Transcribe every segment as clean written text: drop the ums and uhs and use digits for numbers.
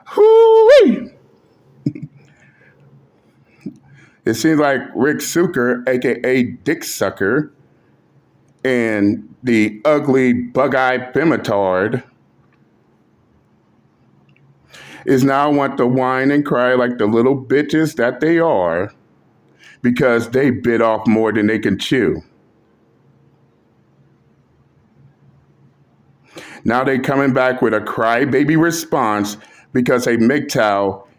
Hoo-wee! It seems like Rick Sucker, aka Dick Sucker, and the ugly bug-eyed Femintard is now want to whine and cry like the little bitches that they are because they bit off more than they can chew. Now they coming back with a crybaby response because a single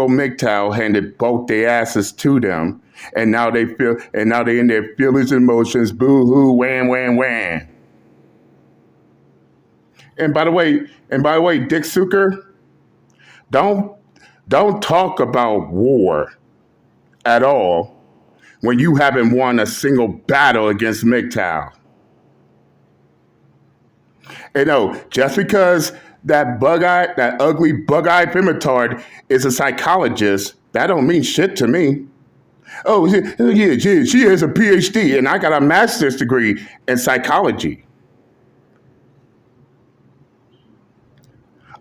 MGTOW handed both their asses to them, and now they in their feelings and emotions, boo hoo, wham wham wham. And by the way, Dick Sucker, don't talk about war at all when you haven't won a single battle against MGTOW. And no, just because that ugly bug-eyed Femintard is a psychologist, that don't mean shit to me. Oh, yeah, she has a PhD, and I got a master's degree in psychology.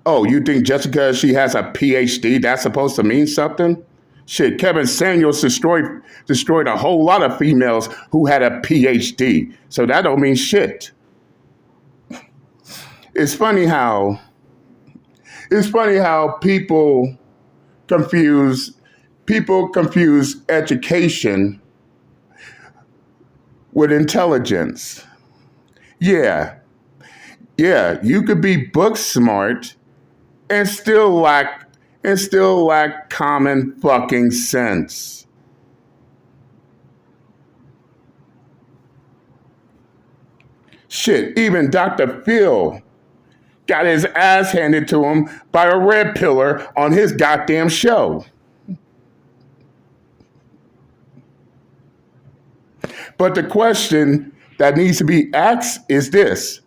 Oh, you think just because she has a PhD, that's supposed to mean something? Shit, Kevin Samuels destroyed a whole lot of females who had a PhD, so that don't mean shit. It's funny how people confuse education with intelligence. Yeah, you could be book smart and still lack common fucking sense. Shit, even Dr. Phil got his ass handed to him by a red pillar on his goddamn show. But the question that needs to be asked is this.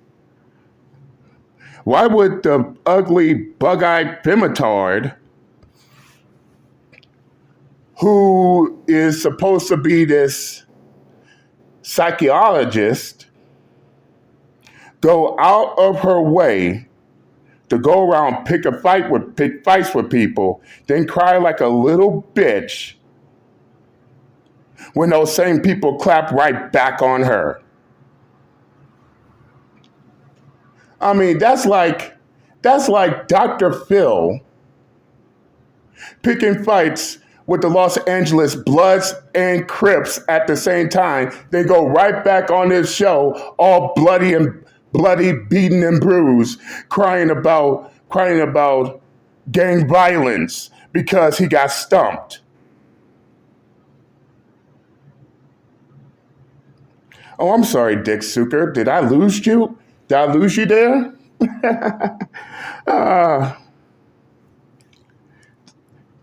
Why would the ugly, bug-eyed Femintard, who is supposed to be this psychologist, go out of her way to go around pick fights with people, then cry like a little bitch when those same people clap right back on her? I mean, that's like Dr. Phil picking fights with the Los Angeles Bloods and Crips at the same time. They go right back on his show, all bloody, beaten and bruised, crying about gang violence because he got stumped. Oh, I'm sorry, Dick Sucker. Did I lose you? Did I lose you there?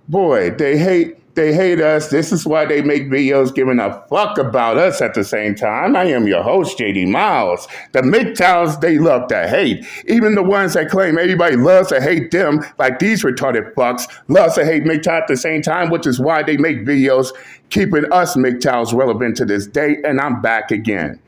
Boy, they hate us. This is why they make videos giving a fuck about us at the same time. I am your host, JD Miles. The MGTOWs, they love to hate. Even the ones that claim everybody loves to hate them, like these retarded fucks, loves to hate MGTOW at the same time, which is why they make videos keeping us MGTOWs relevant to this day, and I'm back again.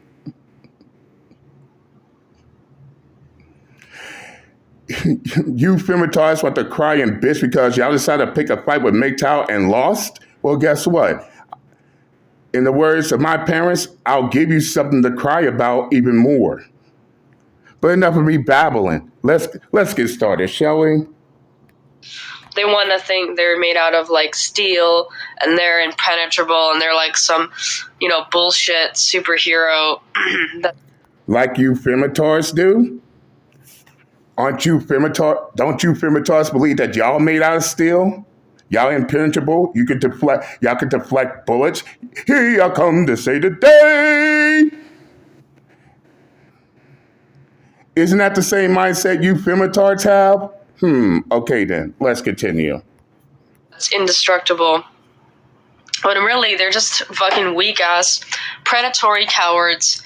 You Femintards want to cry and bitch because y'all decided to pick a fight with MGTOW and lost? Well, guess what? In the words of my parents, I'll give you something to cry about even more. But enough of me babbling. Let's get started, shall we? They want to think they're made out of like steel and they're impenetrable and they're like some, bullshit superhero. Like you Femintards do? Don't you Femintards believe that y'all made out of steel? Y'all impenetrable? Y'all can deflect bullets. Here I come to say the day. Isn't that the same mindset you Femintards have? Okay then, let's continue. It's indestructible. But really, they're just fucking weak-ass, predatory cowards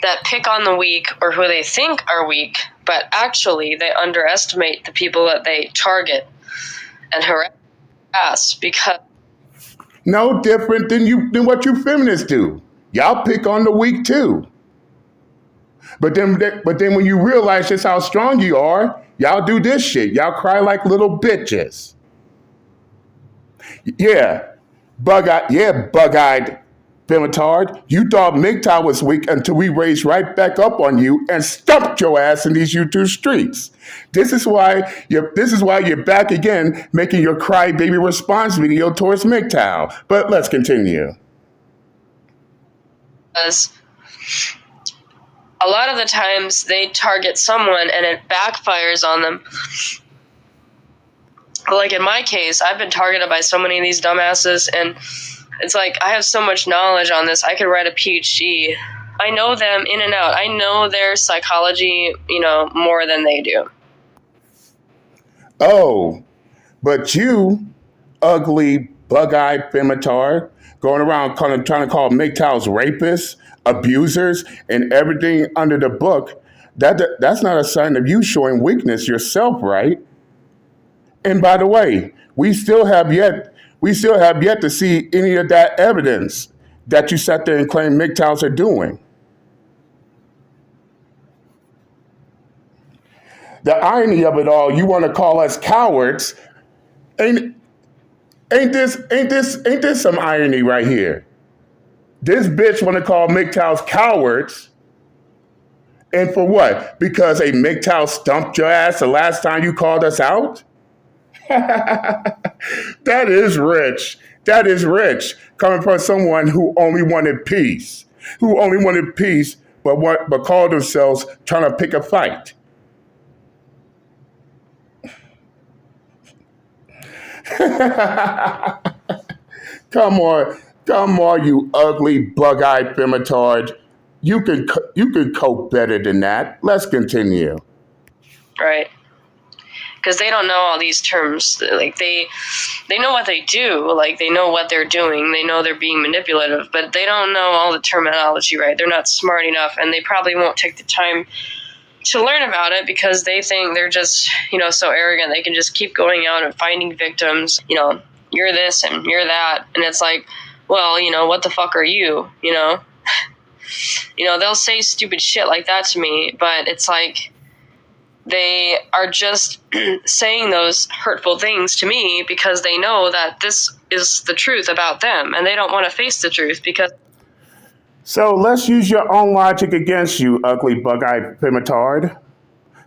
that pick on the weak or who they think are weak, but actually they underestimate the people that they target and harass because... No different than what you feminists do. Y'all pick on the weak too. But then when you realize just how strong you are, y'all do this shit. Y'all cry like little bitches. Yeah, bug-eyed Femintard. You thought MGTOW was weak until we raised right back up on you and stumped your ass in these YouTube streets. This is why you're back again making your crybaby response video towards MGTOW. But let's continue. Because a lot of the times they target someone and it backfires on them. Like in my case, I've been targeted by so many of these dumbasses, and it's like I have so much knowledge on this. I could write a PhD. I know them in and out. I know their psychology, more than they do. Oh, but you, ugly, bug-eyed Femintard, going around trying to call MGTOWs rapists, abusers, and everything under the book, that's not a sign of you showing weakness yourself, right? And by the way, we still have yet to see any of that evidence that you sat there and claim MGTOWs are doing. The irony of it all, you want to call us cowards. Ain't this some irony right here? This bitch want to call MGTOWs cowards. And for what? Because a MGTOW stumped your ass the last time you called us out? That is rich. That is rich. Coming from someone who only wanted peace. But called themselves trying to pick a fight. Come on, you ugly, bug-eyed Femintard. You can cope better than that. Let's continue. Right. Because they don't know all these terms. Like they know what they do. Like they know what they're doing. They know they're being manipulative, but they don't know all the terminology, right? They're not smart enough, and they probably won't take the time to learn about it because they think they're just, so arrogant. They can just keep going out and finding victims. You're this and you're that, and it's like, well, what the fuck are you? They'll say stupid shit like that to me, but it's like, they are just saying those hurtful things to me because they know that this is the truth about them, and they don't want to face the truth because... So let's use your own logic against you, ugly bug-eyed Femintard.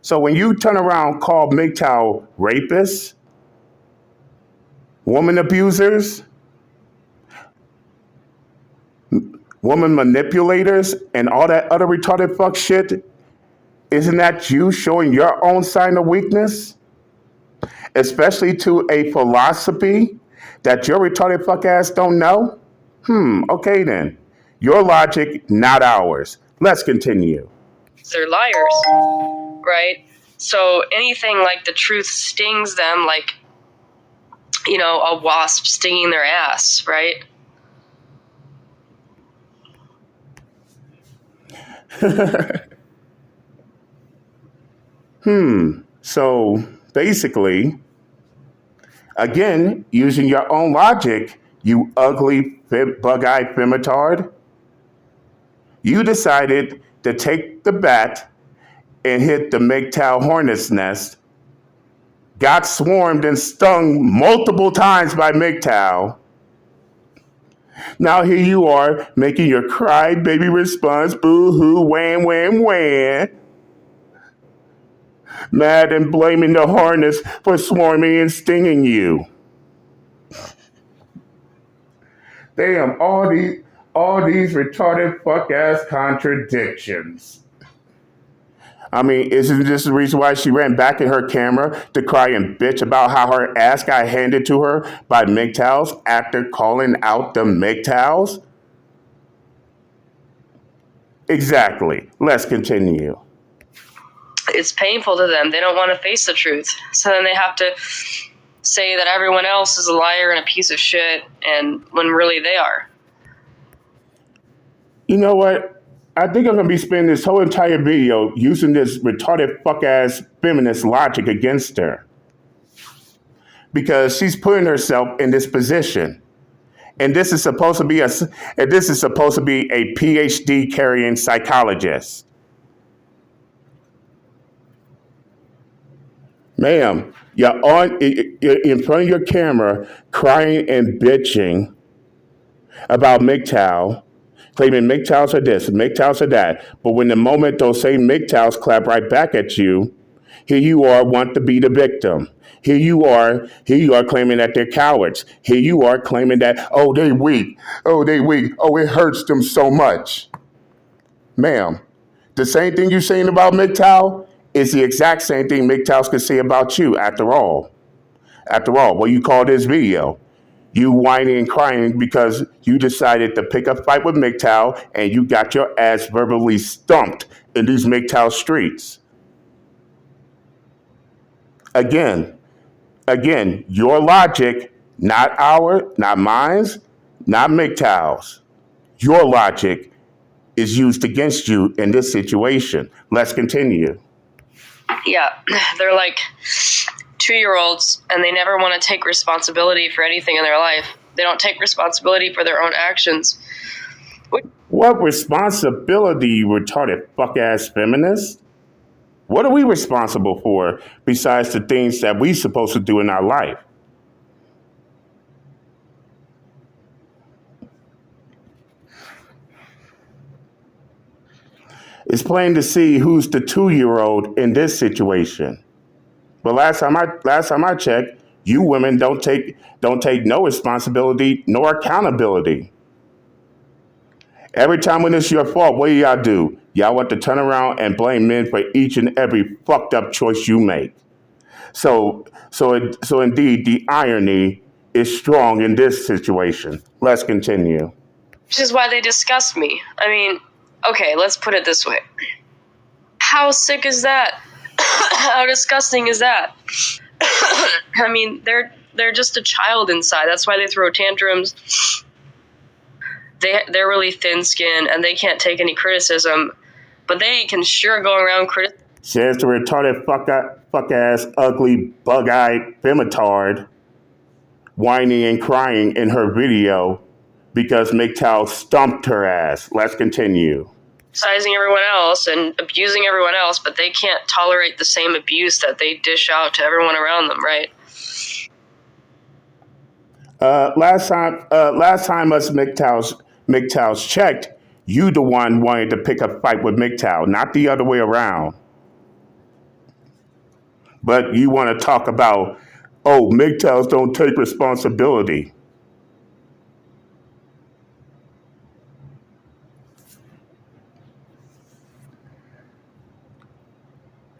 So when you turn around call MGTOW rapists, woman abusers, woman manipulators, and all that other retarded fuck shit, isn't that you showing your own sign of weakness? Especially to a philosophy that your retarded fuck ass don't know? Okay then. Your logic, not ours. Let's continue. They're liars, right? So anything like the truth stings them like, a wasp stinging their ass, right? So basically, again, using your own logic, you ugly bug-eyed Femintard, you decided to take the bat and hit the MGTOW hornet's nest, got swarmed and stung multiple times by MGTOW. Now here you are making your crybaby response, boo-hoo, wham, wham, wham. Mad and blaming the hornets for swarming and stinging you. Damn, all these retarded fuck-ass contradictions. I mean, isn't this the reason why she ran back in her camera to cry and bitch about how her ass got handed to her by MGTOWs after calling out the MGTOWs? Exactly. Let's continue. It's painful to them. They don't want to face the truth. So then they have to say that everyone else is a liar and a piece of shit, and when really they are. You know what? I think I'm going to be spending this whole entire video using this retarded fuck-ass feminist logic against her. Because she's putting herself in this position. And this is supposed to be a PhD carrying psychologist. Ma'am, you're in front of your camera crying and bitching about MGTOW, claiming MGTOWs are this, MGTOWs are that. But when the moment those same MGTOWs clap right back at you, here you are, want to be the victim. Here you are claiming that they're cowards. Here you are claiming that, oh, they weak. Oh, they weak. Oh, it hurts them so much. Ma'am, the same thing you're saying about MGTOW is the exact same thing MGTOWs can say about you after all. After all, what you call this video? You whining and crying because you decided to pick a fight with MGTOW and you got your ass verbally stumped in these MGTOW streets. Again, your logic, not mine's, not MGTOW's. Your logic is used against you in this situation. Let's continue. Yeah, they're like 2-year-olds, and they never want to take responsibility for anything in their life. They don't take responsibility for their own actions. What responsibility, you retarded fuck-ass feminist? What are we responsible for besides the things that we're supposed to do in our life? It's plain to see who's the 2-year-old in this situation. But last time I checked, you women don't take no responsibility nor accountability. Every time when it's your fault, what do y'all do? Y'all want to turn around and blame men for each and every fucked up choice you make. So indeed, the irony is strong in this situation. Let's continue. Which is why they disgust me. I mean, okay, let's put it this way. How sick is that? How disgusting is that? I mean, they're just a child inside. That's why they throw tantrums. They're really thin-skinned, and they can't take any criticism. But they can sure go around criticizing. Says the retarded fuck-ass, ugly, bug-eyed Femintard whining and crying in her video because MGTOW stumped her ass. Let's continue. Criticizing everyone else and abusing everyone else, but they can't tolerate the same abuse that they dish out to everyone around them, right? Last time us MGTOWs checked, you the one wanted to pick a fight with MGTOW, not the other way around. But you want to talk about, oh, MGTOWs don't take responsibility.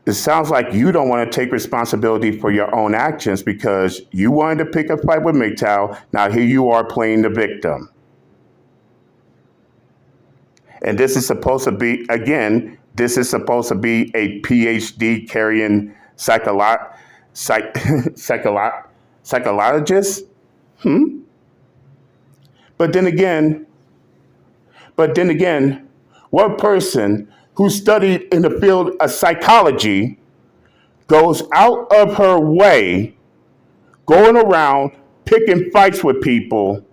It sounds like you don't want to take responsibility for your own actions because you wanted to pick a fight with MGTOW. Now here you are playing the victim. And this is supposed to be, again, a PhD carrying psychologist? But then again, what person who studied in the field of psychology goes out of her way going around picking fights with people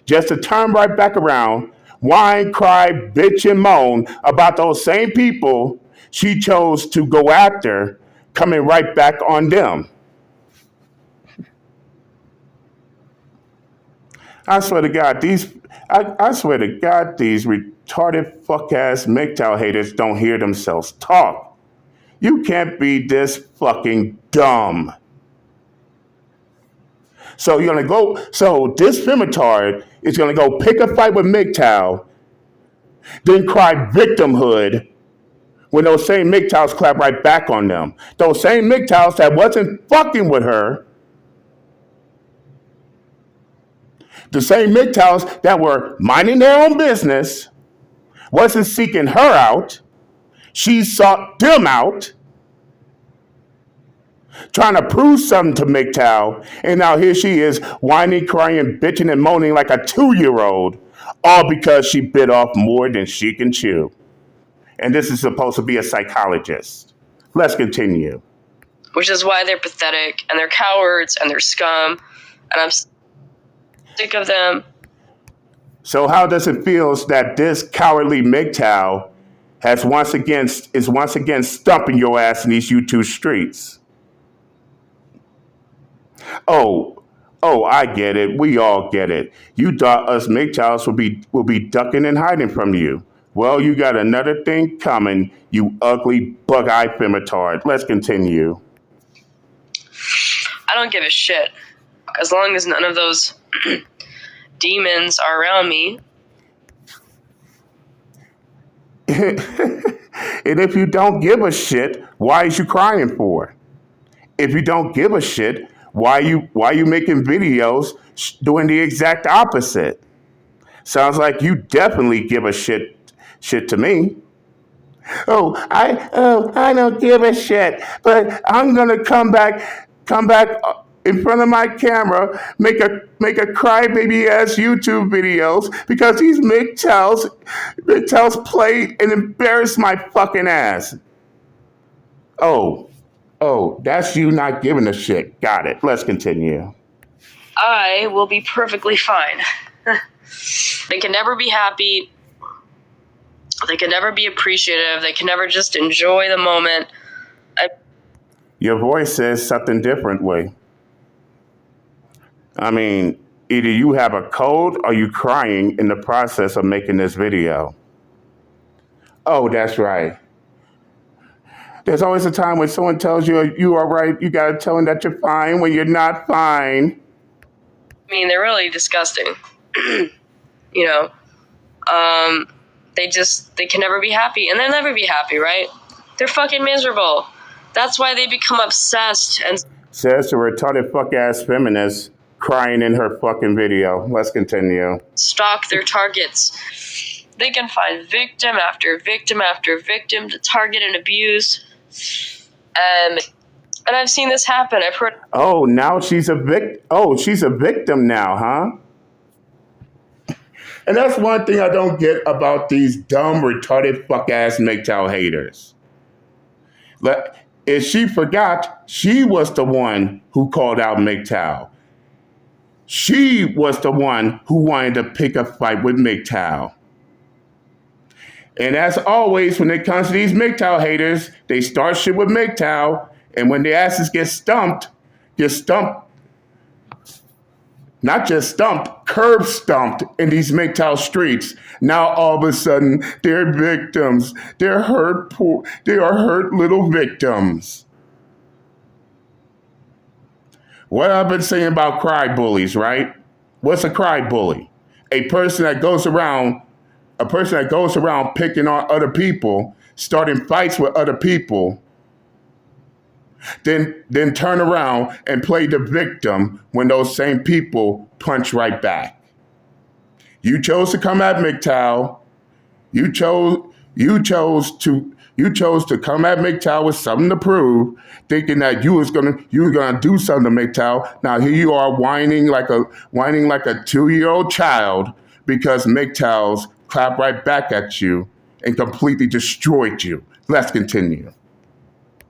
just to turn right back around, whine, cry, bitch, and moan about those same people she chose to go after, coming right back on them. I swear to God, these retarded fuck-ass MGTOW haters don't hear themselves talk. You can't be this fucking dumb. So this Femintard is gonna go pick a fight with MGTOW, then cry victimhood when those same MGTOWs clap right back on them. Those same MGTOWs that wasn't fucking with her, the same MGTOWs that were minding their own business, wasn't seeking her out. She sought them out, trying to prove something to MGTOW. And now here she is, whining, crying, bitching, and moaning like a 2-year-old, all because she bit off more than she can chew. And this is supposed to be a psychologist. Let's continue. Which is why they're pathetic, and they're cowards, and they're scum, and I'm sick of them. So how does it feel that this cowardly MGTOW is once again stumping your ass in these YouTube streets? Oh, oh, I get it. We all get it. You thought us MGTOWs will be ducking and hiding from you. Well, you got another thing coming, you ugly bug-eyed Femintard. Let's continue. I don't give a shit. As long as none of those demons are around me. And if you don't give a shit, why is you crying for? If you don't give a shit, why you making videos doing the exact opposite? Sounds like you definitely give a shit to me. I don't give a shit, but I'm gonna come back in front of my camera, make a crybaby ass YouTube videos because these MGTOWs play and embarrass my fucking ass. Oh, that's you not giving a shit. Got it. Let's continue. I will be perfectly fine. They can never be happy. They can never be appreciative. They can never just enjoy the moment. Your voice says something differently. I mean, either you have a cold or you crying in the process of making this video. Oh, that's right. There's always a time when someone tells you you are right, you gotta tell them that you're fine when you're not fine. I mean, they're really disgusting. You know, they can never be happy, and they'll never be happy, right? They're fucking miserable. That's why they become obsessed and Says the retarded fuck ass feminist crying in her fucking video. Let's continue. stalk their targets. They can find victim after victim after victim to target and abuse. And I've seen this happen. I've heard. Oh, now she's a she's a victim now, huh? And that's one thing I don't get about these dumb, retarded, fuck-ass MGTOW haters. If she forgot, she was the one who called out MGTOW. She was the one who wanted to pick a fight with MGTOW. And as always, when it comes to these MGTOW haters, they start shit with MGTOW, and when their asses get stumped, not just stumped, curb stumped in these MGTOW streets. Now all of a sudden, they're victims. They are hurt little victims. What I've been saying about cry bullies, right? What's a cry bully? A person that goes around picking on other people, starting fights with other people, then turn around and play the victim when those same people punch right back. You chose to come at MGTOW. You chose to come at MGTOW with something to prove, thinking that you were gonna do something to MGTOW. Now here you are whining like a 2-year-old child because MGTOWs clap right back at you and completely destroyed you. Let's continue.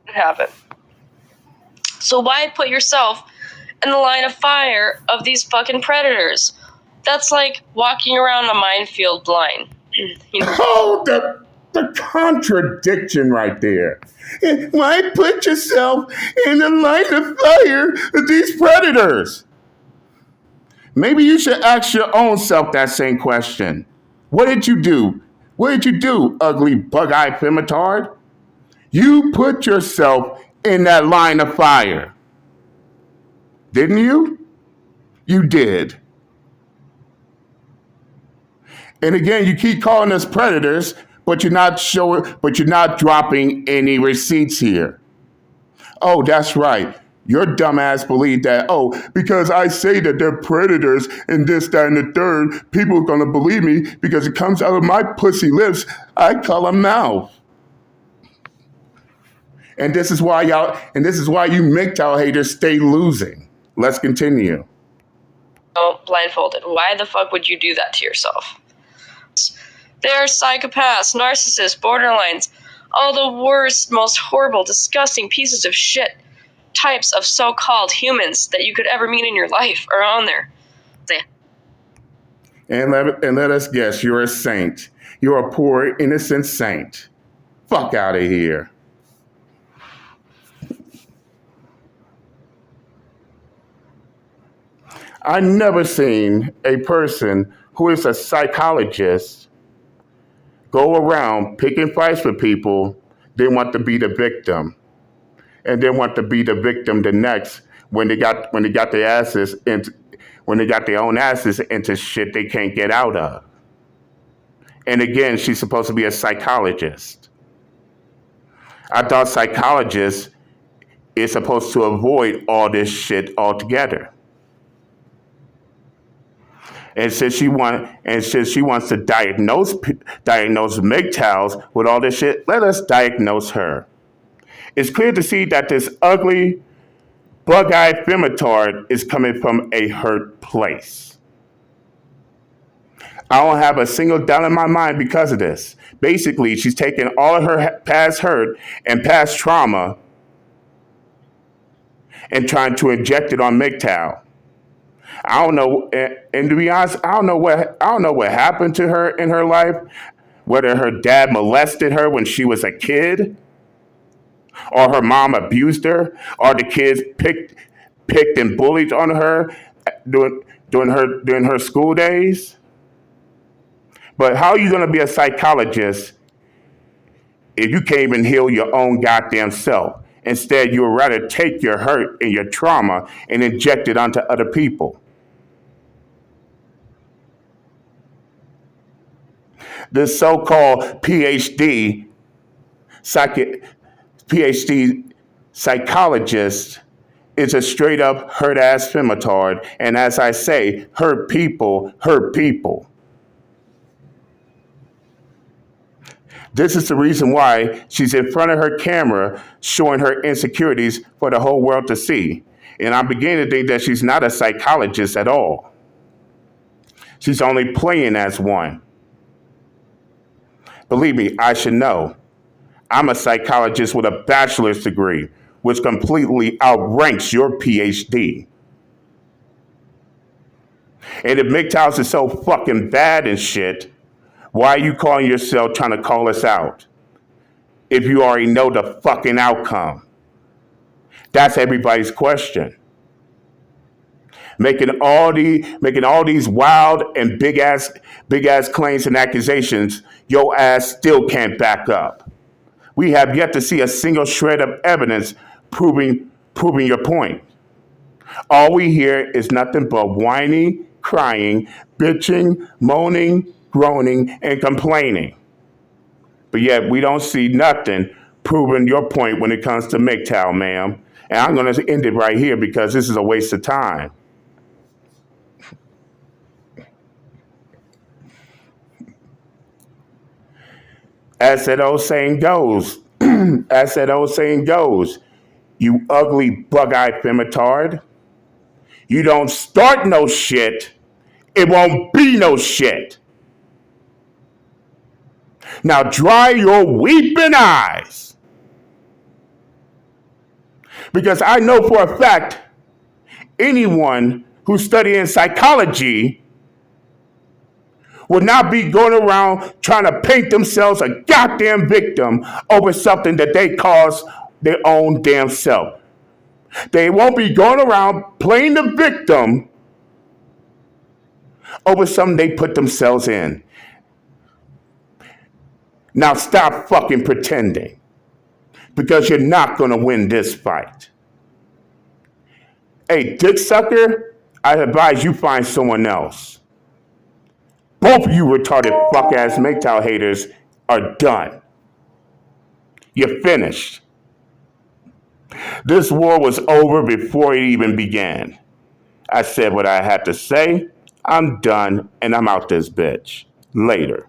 It happened. So why put yourself in the line of fire of these fucking predators? That's like walking around a minefield blind. You know? Oh, the contradiction right there. Why put yourself in the line of fire of these predators? Maybe you should ask your own self that same question. What did you do? What did you do, ugly bug-eyed Femintard? You put yourself in that line of fire. Didn't you? You did. And again, you keep calling us predators, but you're not dropping any receipts here. Oh, that's right. Your dumbass believe that, because I say that they're predators and this, that, and the third, people are going to believe me because it comes out of my pussy lips. I call them mouth. And this is why you MGTOW haters stay losing. Let's continue. Oh, blindfolded. Why the fuck would you do that to yourself? They're psychopaths, narcissists, borderlines, all the worst, most horrible, disgusting pieces of shit types of so-called humans that you could ever meet in your life are on there. And let us guess, you're a saint. You're a poor, innocent saint. Fuck out of here. I never seen a person who is a psychologist go around picking fights with people, they want to be the victim, and then want to be the victim the next when they got their asses into when they got their own asses into shit they can't get out of. And again, she's supposed to be a psychologist. I thought psychologists is supposed to avoid all this shit altogether. And since she wants to diagnose MGTOWs with all this shit, let us diagnose her. It's clear to see that this ugly, bug-eyed Femintard is coming from a hurt place. I don't have a single doubt in my mind because of this. Basically, she's taken all of her past hurt and past trauma and trying to inject it on MGTOW. I don't know, and to be honest, I don't know what happened to her in her life. Whether her dad molested her when she was a kid, or her mom abused her, or the kids picked and bullied on her during her school days. But how are you going to be a psychologist if you can't even heal your own goddamn self? Instead, you would rather take your hurt and your trauma and inject it onto other people. This so-called PhD psychologist is a straight-up hurt-ass Femintard, and as I say, hurt people hurt people. This is the reason why she's in front of her camera showing her insecurities for the whole world to see. And I'm beginning to think that she's not a psychologist at all. She's only playing as one. Believe me, I should know. I'm a psychologist with a bachelor's degree, which completely outranks your PhD. And if MGTOWs is so fucking bad and shit, why are you calling yourself trying to call us out if you already know the fucking outcome? That's everybody's question. Making all these wild and big ass claims and accusations, your ass still can't back up. We have yet to see a single shred of evidence proving your point. All we hear is nothing but whining, crying, bitching, moaning, groaning, and complaining. But yet we don't see nothing proving your point when it comes to MGTOW, ma'am. And I'm going to end it right here because this is a waste of time. As that old saying goes, you ugly bug-eyed Femintard, you don't start no shit, it won't be no shit. Now dry your weeping eyes. Because I know for a fact, anyone who's studying psychology would not be going around trying to paint themselves a goddamn victim over something that they caused their own damn self. They won't be going around playing the victim over something they put themselves in. Now stop fucking pretending, because you're not going to win this fight. Hey, dick sucker, I advise you find someone else. Both of you retarded fuck-ass MGTOW haters are done. You're finished. This war was over before it even began. I said what I had to say. I'm done, and I'm out this bitch. Later.